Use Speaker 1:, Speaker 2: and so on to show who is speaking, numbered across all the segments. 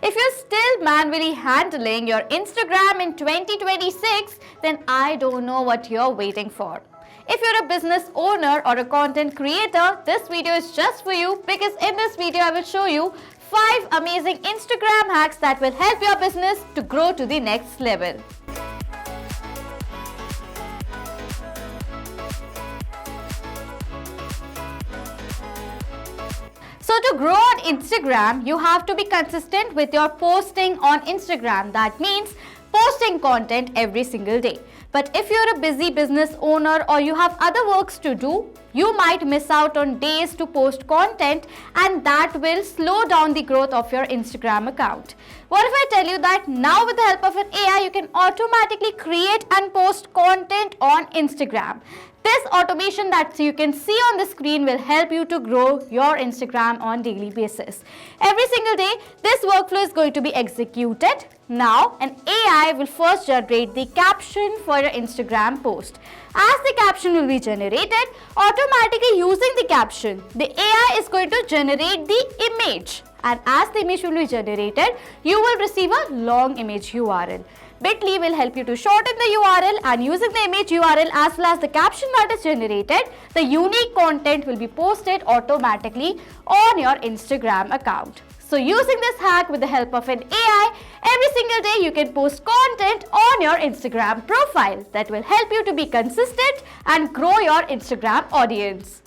Speaker 1: If you're still manually handling your Instagram in 2026, then I don't know what you're waiting for. If you're a business owner or a content creator, this video is just for you because in this video I will show you 5 amazing Instagram hacks that will help your business to grow to the next level. So to grow on Instagram, you have to be consistent with your posting on Instagram. That means posting content every single day. But if you're a busy business owner or you have other works to do, you might miss out on days to post content, and that will slow down the growth of your Instagram account. What if I tell you that now with the help of an AI, you can automatically create and post content on Instagram? This automation that you can see on the screen will help you to grow your Instagram on daily basis. Every single day, this workflow is going to be executed. Now, an AI will first generate the caption for your Instagram post. As the caption will be generated, automatically using the caption, the AI is going to generate the image. And as the image will be generated, you will receive a long image URL. Bitly will help you to shorten the URL, and using the image URL as well as the caption that is generated, the unique content will be posted automatically on your Instagram account. So using this hack with the help of an AI, every single day you can post content on your Instagram profile that will help you to be consistent and grow your Instagram audience.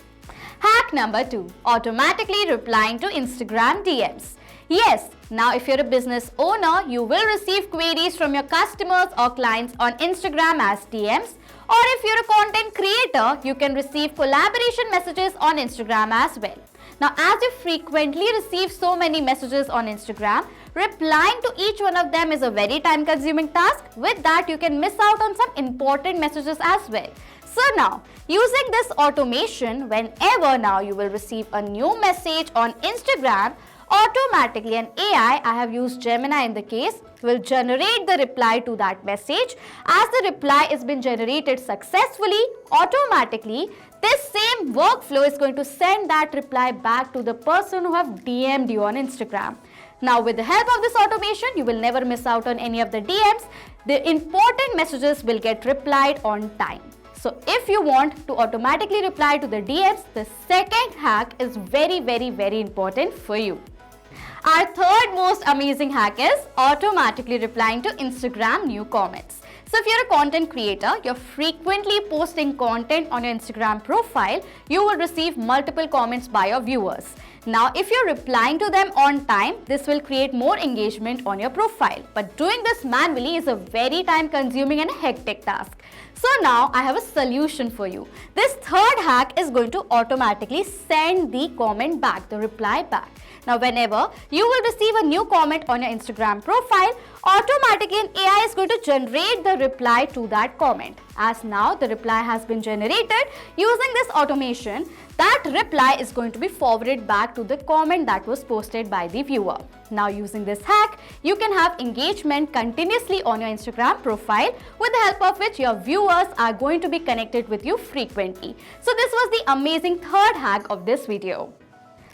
Speaker 1: Hack number 2, automatically replying to Instagram DMs. Yes, now if you're a business owner, you will receive queries from your customers or clients on Instagram as DMs. Or if you're a content creator, you can receive collaboration messages on Instagram as well. Now, as you frequently receive so many messages on Instagram, replying to each one of them is a very time-consuming task. With that, you can miss out on some important messages as well. So now, using this automation, whenever now you will receive a new message on Instagram, automatically an AI, I have used Gemini in the case, will generate the reply to that message. As the reply has been generated successfully, automatically, this same workflow is going to send that reply back to the person who have DM'd you on Instagram. Now, with the help of this automation, you will never miss out on any of the DMs. The important messages will get replied on time. So if you want to automatically reply to the DMs, the second hack is very important for you. Our third most amazing hack is automatically replying to Instagram new comments. So if you're a content creator, you're frequently posting content on your Instagram profile, you will receive multiple comments by your viewers. Now, if you're replying to them on time, this will create more engagement on your profile. But doing this manually is a very time-consuming and hectic task. So now I have a solution for you. This third hack is going to automatically send the comment back, the reply back. Now, whenever you will receive a new comment on your Instagram profile, automatically an AI is going to generate the reply to that comment. As now the reply has been generated, using this automation, that reply is going to be forwarded back to the comment that was posted by the viewer. Now, using this hack, you can have engagement continuously on your Instagram profile, with the help of which your viewers are going to be connected with you frequently. So this was the amazing third hack of this video.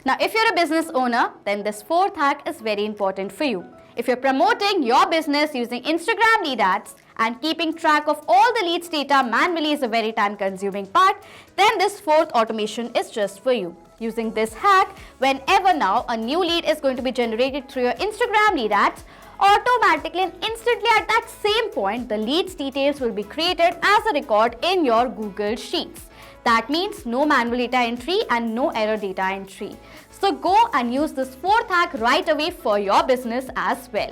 Speaker 1: Now, if you're a business owner, then this fourth hack is very important for you. If you're promoting your business using Instagram lead ads and keeping track of all the leads data manually is a very time-consuming part, then this fourth automation is just for you. Using this hack, whenever now a new lead is going to be generated through your Instagram lead ads, automatically and instantly at that same point, the leads details will be created as a record in your Google Sheets. That means no manual data entry and no error data entry. So go and use this fourth hack right away for your business as well.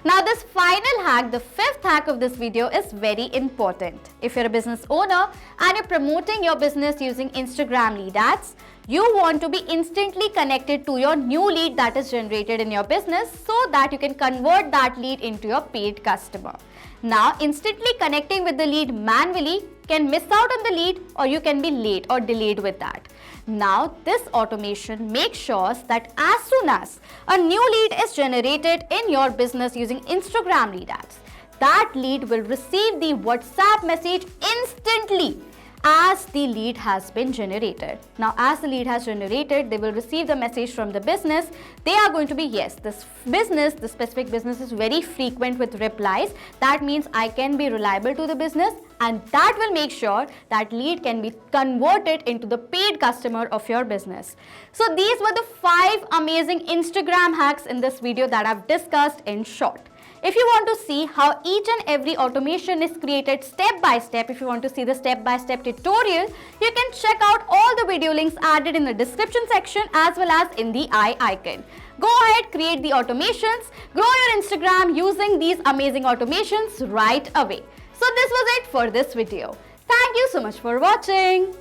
Speaker 1: Now, this final hack, the fifth hack of this video, is very important. If you're a business owner and you're promoting your business using Instagram lead ads, you want to be instantly connected to your new lead that is generated in your business so that you can convert that lead into your paid customer. Now, instantly connecting with the lead manually can miss out on the lead, or you can be late or delayed with that. Now, this automation makes sure that as soon as a new lead is generated in your business using Instagram lead ads, that lead will receive the WhatsApp message instantly. as the lead has been generated. Now, as the lead has generated, they will receive the message from the business. They are going to be, yes, this specific business is very frequent with replies. That means I can be reliable to the business, and that will make sure that lead can be converted into the paid customer of your business. So these were the 5 amazing Instagram hacks in this video that I've discussed in short. If you want to see how each and every automation is created step by step, if you want to see the step-by-step tutorial, you can check out all the video links added in the description section as well as in the I icon. Go ahead, create the automations, grow your Instagram using these amazing automations right away. So this was it for this video. Thank you so much for watching.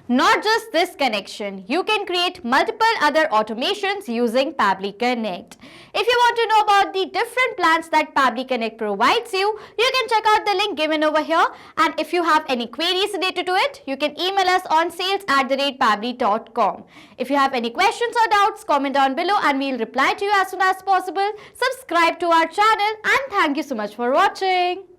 Speaker 1: Not just this connection, you can create multiple other automations using Pabbly Connect. If you want to know about the different plans that Pabbly Connect provides you, you can check out the link given over here. And if you have any queries related to it, you can email us on sales@pabbly.com. If you have any questions or doubts, comment down below and we'll reply to you as soon as possible. Subscribe to our channel and thank you so much for watching.